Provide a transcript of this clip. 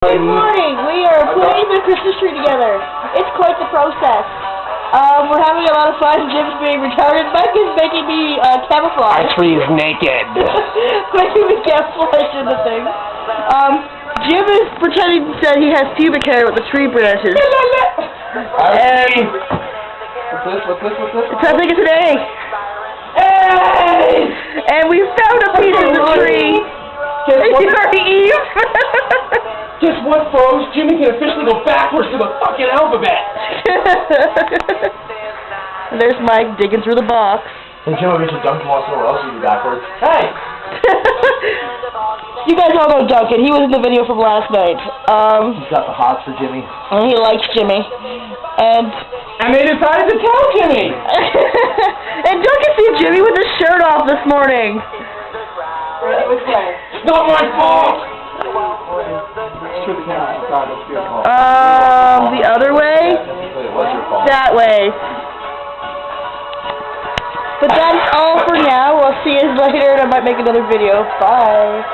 Good morning. We are putting the Christmas tree together. It's quite the process. We're having a lot of fun. Jim's being retarded. Mike is making me camouflage. Our tree is naked. Making me camouflage in the thing. Jim is pretending that he has pubic hair with the tree branches. And What's this? it's I think it's an egg. Hey! And we found a piece of the tree. Sorry, Eve. Guess what, folks? Jimmy can officially go backwards to the fucking alphabet. And there's Mike digging through the box. Hey, Jimmy, we should dunk once in a while so you backwards. Hey! You guys all know Duncan. He was in the video from last night. He's got the hots for Jimmy. And he likes Jimmy. And they decided to tell Jimmy! and Duncan see Jimmy with his shirt off this morning. It's not my fault! The other way? That way. But that's all for now. We'll see you later, and I might make another video. Bye.